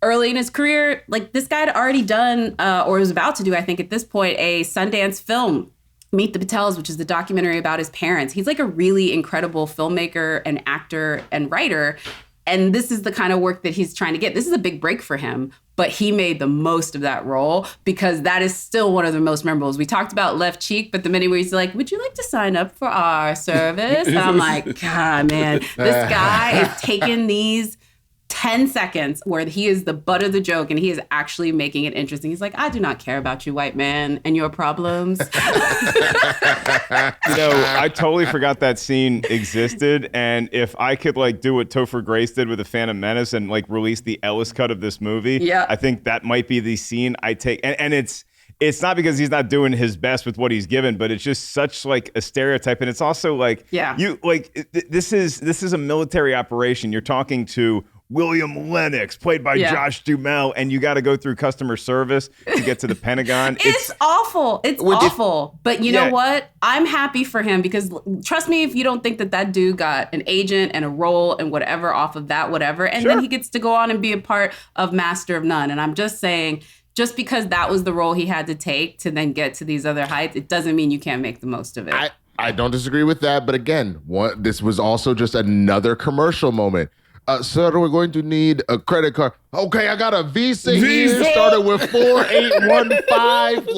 Early in his career, like, this guy had already done, or was about to do, I think at this point, a Sundance film, Meet the Patels, which is the documentary about his parents. He's like a really incredible filmmaker and actor and writer. And this is the kind of work that he's trying to get. This is a big break for him, but he made the most of that role because that is still one of the most memorable. We talked about Left Cheek, but the minute where he's like, would you like to sign up for our service? And I'm like, God, man, this guy is taking these 10 seconds where he is the butt of the joke and he is actually making it interesting. He's like, I do not care about you, white man, and your problems. I totally forgot that scene existed. And if I could like do what Topher Grace did with The Phantom Menace and like release the Ellis cut of this movie, I think that might be the scene I take. And it's not because he's not doing his best with what he's given, but it's just such like a stereotype. And it's also like, this is a military operation. You're talking to William Lennox, played by Josh Duhamel, and you got to go through customer service to get to the Pentagon. It's awful. It's awful. But you know what? I'm happy for him because trust me, if you don't think that dude got an agent and a role and whatever off of that, whatever, and then he gets to go on and be a part of Master of None. And I'm just saying, just because that was the role he had to take to then get to these other heights, it doesn't mean you can't make the most of it. I don't disagree with that. But again, this was also just another commercial moment. Sir, we're going to need a credit card. Okay, I got a Visa here. Started with 4815.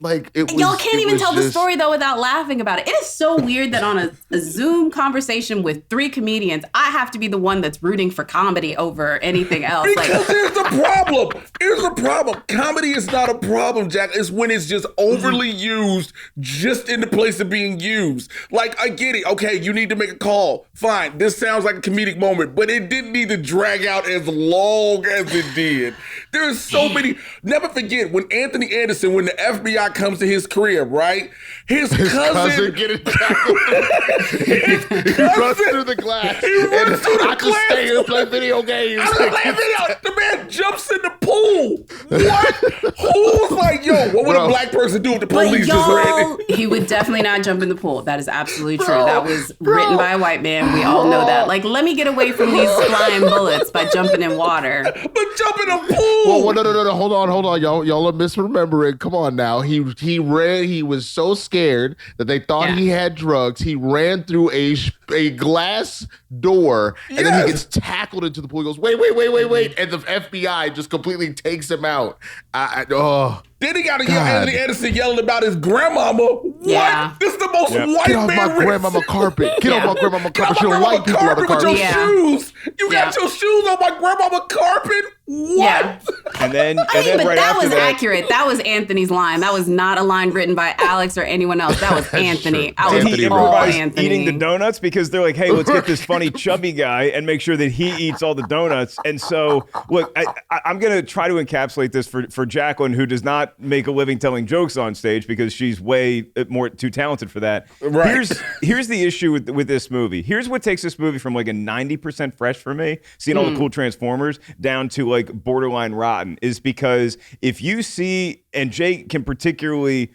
Like it was. Y'all can't even tell the story though without laughing about it. It is so weird that on a Zoom conversation with 3 comedians, I have to be the one that's rooting for comedy over anything else. Because here's the problem. Here's the problem. Comedy is not a problem, Jack. It's when it's just overly used, just in the place of being used. Like, I get it. Okay, you need to make a call. Fine. This sounds like a comedic moment, but it didn't need to drag out as long as it did. There's so many. Never forget when Anthony Anderson, when the FBI comes to his crib, right? His cousin getting tackled. He runs through the glass. He runs through the glass. I just stay here and play video games. The man jumps in the pool. What? Who's like, yo, what would a black person do if the police just ran in? He would definitely not jump in the pool. That is absolutely true. That was written by a white man. We all know that. Like, let me get away from these flying bullets by jumping in water. But jump in a pool. Well, no. Hold on. Y'all are misremembering. Come on now. He ran. He was so scared that they thought he had drugs. He ran through a glass door, and then he gets tackled into the pool. He goes, wait, and the FBI just completely takes him out. Then he got to yell, Anthony Anderson yelling about his grandmama. What? This is the most white Get off man. my grandmama carpet. Get off my grandmama carpet. You're white people on the carpet. With your shoes. You got your shoes on my grandmama carpet. What? Yeah. And then right that after was accurate. That was Anthony's line. That was not a line written by Alex or anyone else. That was Anthony. Did he improvise eating the donuts? Because they're like, hey, let's get this funny chubby guy and make sure that he eats all the donuts. And so, look, I'm going to try to encapsulate this for Jacqueline, who does not make a living telling jokes on stage because she's way more too talented for that. Right. Here's the issue with this movie. Here's what takes this movie from like a 90% fresh for me, seeing all the cool Transformers, down to like borderline rotten, is because if you see, and Jay can particularly,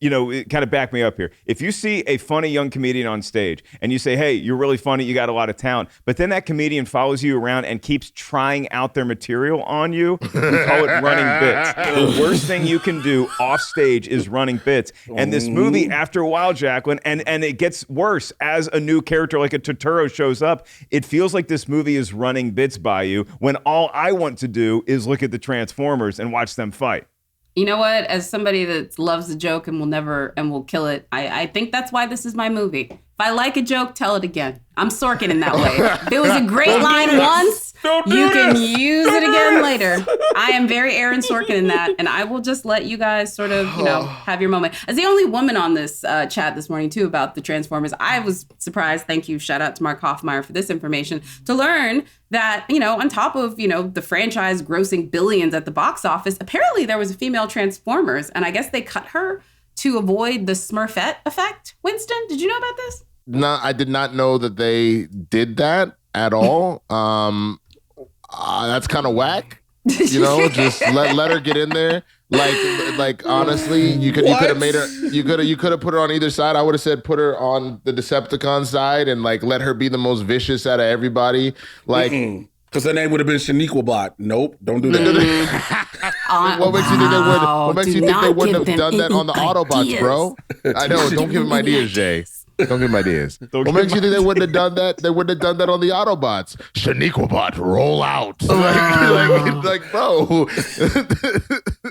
kind of back me up here. If you see a funny young comedian on stage and you say, hey, you're really funny, you got a lot of talent, but then that comedian follows you around and keeps trying out their material on you, we call it running bits. The worst thing you can do off stage is running bits. And this movie, after a while, Jacqueline, and it gets worse as a new character like a Totoro shows up, it feels like this movie is running bits by you when all I want to do is look at the Transformers and watch them fight. You know what? As somebody that loves a joke and will kill it, I think that's why this is my movie. If I like a joke, tell it again. I'm Sorkin in that way. If it was a great line once, you can use it again later. I am very Aaron Sorkin in that, and I will just let you guys sort of, have your moment. As the only woman on this chat this morning, too, about the Transformers, I was surprised, thank you, shout out to Mark Hoffmeyer for this information, to learn that, on top of, the franchise grossing billions at the box office, apparently there was a female Transformers, and I guess they cut her to avoid the Smurfette effect. Winston, did you know about this? No, I did not know that they did that at all. That's kind of whack. Just let her get in there. Like honestly, you could have made her. You could have put her on either side. I would have said put her on the Decepticon side and let her be the most vicious out of everybody. Because her name would have been Shaniquabot. Nope, don't do that. What makes you think they would? What makes you think they wouldn't have done that on the Autobots, bro? I know. Don't give him ideas, Jay. Don't give him ideas. What makes you think they wouldn't have done that? They wouldn't have done that on the Autobots. Shaniquabot, roll out. Bro.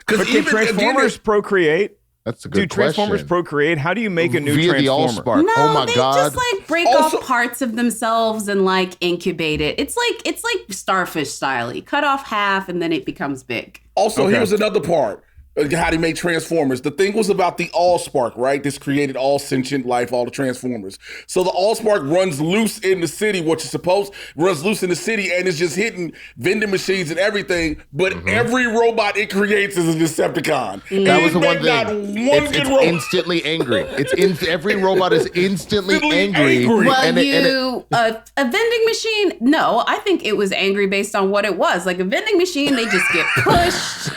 But can Transformers procreate? That's a good question. Transformers procreate? How do you make a new Via Transformer? the Allspark. No, oh my they God. just break off parts of themselves and incubate it. It's like starfish style. You cut off half and then it becomes big. Also, here's another part. how they made Transformers. The thing was about the Allspark, right? This created all sentient life, all the Transformers. So the Allspark runs loose in the city, runs loose in the city, and it's just hitting vending machines and everything. But every robot it creates is a Decepticon. That was the one thing. It's instantly angry. Every robot is instantly angry. Well, a vending machine? No, I think it was angry based on what it was. Like a vending machine, they just get pushed.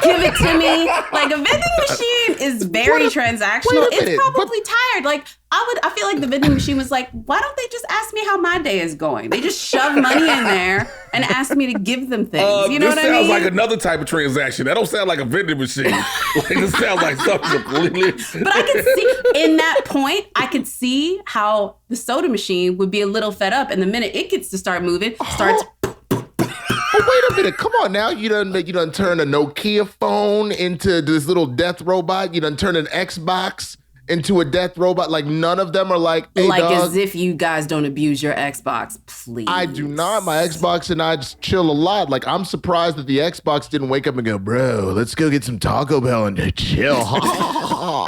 Give it to me. Like a vending machine is very transactional. It's probably tired. Like I feel like the vending machine was like, why don't they just ask me how my day is going? They just shove money in there and ask me to give them things. You know what I mean? This sounds like another type of transaction. That don't sound like a vending machine. Like it sounds like something completely. But I could see in that point, I could see how the soda machine would be a little fed up, and the minute it gets to start moving, starts. Oh, wait a minute. Come on now. You done turn a Nokia phone into this little death robot. You done turn an Xbox into a death robot. Like none of them are like, hey, like dog, as if you guys don't abuse your Xbox, please. I do not. My Xbox and I just chill a lot. Like I'm surprised that the Xbox didn't wake up and go, bro, let's go get some Taco Bell and chill.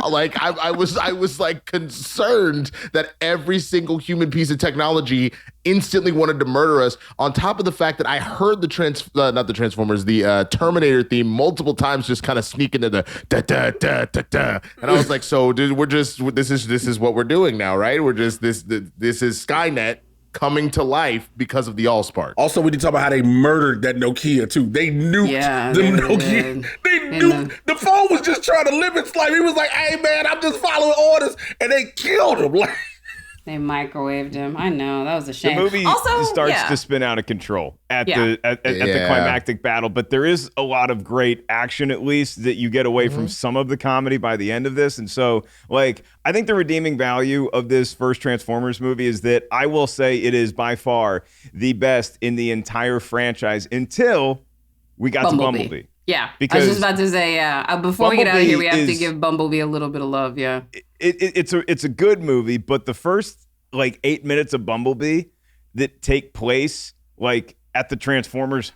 Like I was like concerned that every single human piece of technology instantly wanted to murder us. On top of the fact that I heard the Terminator theme multiple times, just kind of sneak into the da da da da da, and I was like, so dude, this is what we're doing now, right? We're just this is Skynet coming to life because of the Allspark. Also, we need to talk about how they murdered that Nokia too. They nuked the Nokia. They nuked. The phone was just trying to live its life. He was like, "Hey man, I'm just following orders," and they killed him. Like they microwaved him. I know, that was a shame. The movie starts to spin out of control at the climactic battle, but there is a lot of great action, at least, that you get away from some of the comedy by the end of this. And so, like, I think the redeeming value of this first Transformers movie is that I will say it is by far the best in the entire franchise until we got to Bumblebee. Yeah, because I was just about to say, before we get out of here, we have to give Bumblebee a little bit of love, It's a good movie, but the first, 8 minutes of Bumblebee that take place, at the Transformers'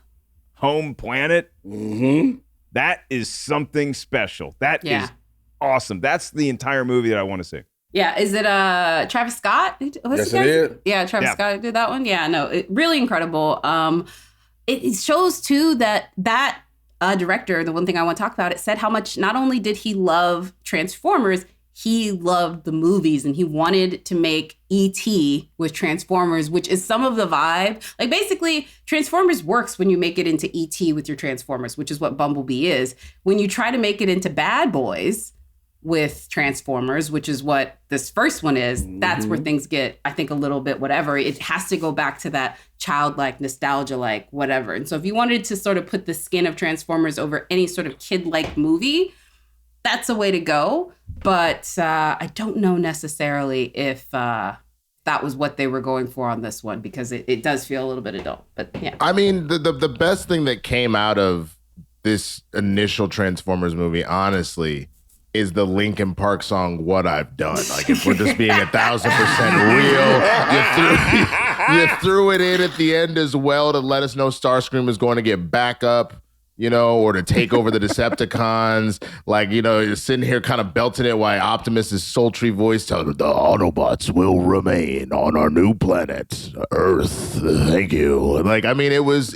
home planet, that is something special. That is awesome. That's the entire movie that I want to see. Yeah, is it Travis Scott? Yes, it is. Yeah, Travis Scott did that one. Yeah, no, really incredible. It shows, too, that director, the one thing I want to talk about, it said how much not only did he love Transformers, he loved the movies and he wanted to make E.T. with Transformers, which is some of the vibe. Like basically, Transformers works when you make it into E.T. with your Transformers, which is what Bumblebee is. When you try to make it into Bad Boys with Transformers, which is what this first one is, that's where things get, I think, a little bit whatever. It has to go back to that childlike, nostalgia-like, whatever. And so if you wanted to sort of put the skin of Transformers over any sort of kid-like movie, that's a way to go. But I don't know necessarily if that was what they were going for on this one, because it does feel a little bit adult. But yeah. I mean, the best thing that came out of this initial Transformers movie, honestly, is the Linkin Park song "What I've Done." Like, if we're just being 1,000% real, you threw it in at the end as well to let us know Starscream is going to get back up, or to take over the Decepticons. Like, you're sitting here kind of belting it while Optimus's sultry voice tells the Autobots will remain on our new planet, Earth. Thank you. Like, I mean, it was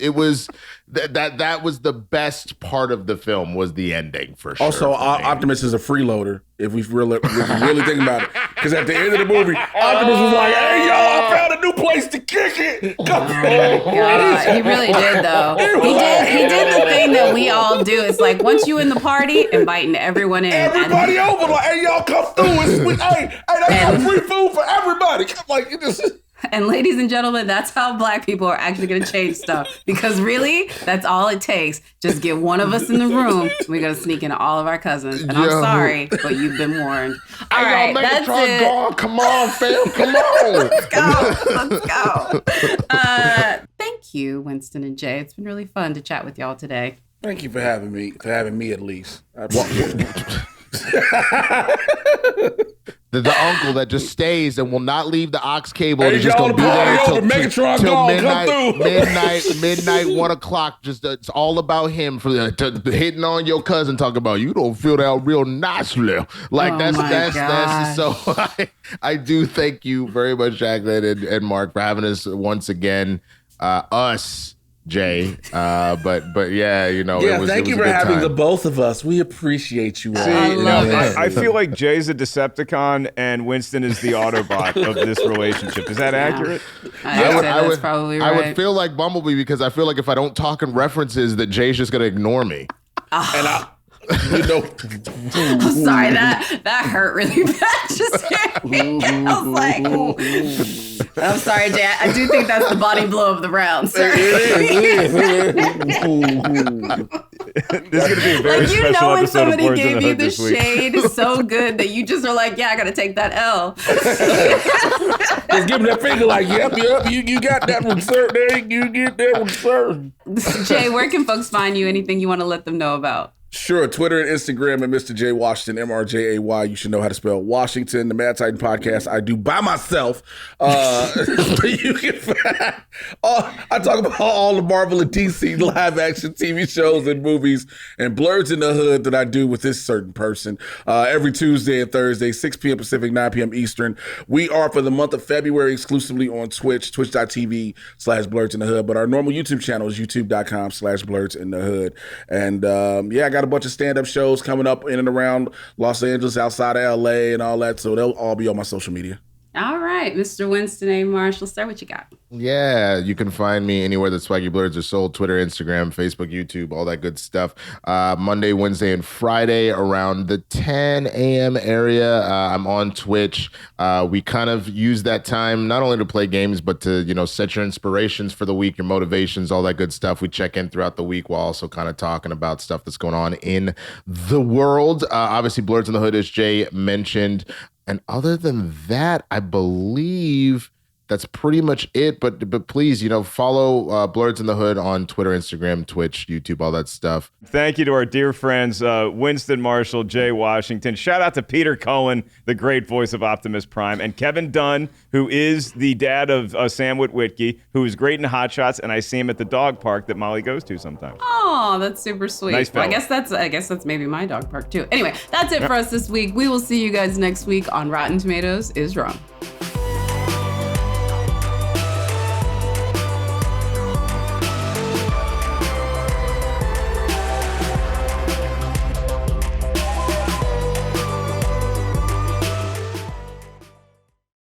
that was the best part of the film, was the ending, for sure. Also, Optimus is a freeloader, if we really think about it. Because at the end of the movie, Optimus was like, "Hey, y'all, I found a new place to kick it." Come on. He really did, though. He did the thing that we all do. It's like, once you in the party, inviting everyone in. Everybody over, like, "Hey, y'all, come through. Hey, they got free food for everybody." Like, it just... And ladies and gentlemen, that's how Black people are actually going to change stuff. Because really, that's all it takes. Just get one of us in the room. We're going to sneak into all of our cousins. And I'm sorry, but you've been warned. All right, that's it. Come on, fam. Come on. Let's go. Thank you, Winston and Jay. It's been really fun to chat with y'all today. Thank you for having me. For having me, at least. The uncle that just stays and will not leave the aux cable. Hey, He's just gonna be there till Megatron midnight, 1 o'clock. Just it's all about him for hitting on your cousin, talking about you don't feel that real nicely. Like that's so. I do thank you very much, Jacqueline and Mark, for having us once again. Us. Jay, but yeah, you know. Yeah, thank you for having the both of us. We appreciate you all. I feel like Jay's a Decepticon and Winston is the Autobot of this relationship. Is that accurate? I would probably right. I would feel like Bumblebee because I feel like if I don't talk in references, that Jay's just gonna ignore me. And you know, I'm sorry, that hurt really bad. Just hearing it. I was like, ooh. I'm sorry, Jay. I do think that's the body blow of the round, sir. This is going to be a very special you know when episode somebody of Blurs in gave the you Hood the this week. shade so good that you just are like, yeah, I got to take that L. Just give me that finger like, yep, you got that one, sir. There you get that one, sir. Jay, where can folks find you? Anything you want to let them know about? Sure, Twitter and Instagram at Mr. J Washington, MRJAY. You should know how to spell Washington. The Mad Titan podcast I do by myself. You can find, I talk about all the Marvel and DC live action TV shows and movies and Blurs in the Hood that I do with this certain person every Tuesday and Thursday, 6 p.m. Pacific, 9 p.m. Eastern. We are for the month of February exclusively on Twitch, twitch.tv/Blurs in the Hood. But our normal YouTube channel is youtube.com/Blurs in the Hood. And I got a bunch of stand-up shows coming up in and around Los Angeles, outside of LA and all that. So they'll all be on my social media. All right, Mr. Winston A. Marshall, sir, what you got? Yeah, you can find me anywhere that Swaggy Blurs are sold, Twitter, Instagram, Facebook, YouTube, all that good stuff. Monday, Wednesday, and Friday around the 10 a.m. area. I'm on Twitch. We kind of use that time not only to play games, but to, set your inspirations for the week, your motivations, all that good stuff. We check in throughout the week while also kind of talking about stuff that's going on in the world. Obviously, Blurs in the Hood, as Jay mentioned. And other than that, I believe that's pretty much it. But please, follow Blurs in the Hood on Twitter, Instagram, Twitch, YouTube, all that stuff. Thank you to our dear friends, Winston Marshall, Jay Washington. Shout out to Peter Cohen, the great voice of Optimus Prime, and Kevin Dunn, who is the dad of Sam Witwicky, who is great in Hot Shots, and I see him at the dog park that Molly goes to sometimes. Oh, that's super sweet. Nice fella. I guess that's maybe my dog park too. Anyway, that's it for us this week. We will see you guys next week on Rotten Tomatoes is Wrong.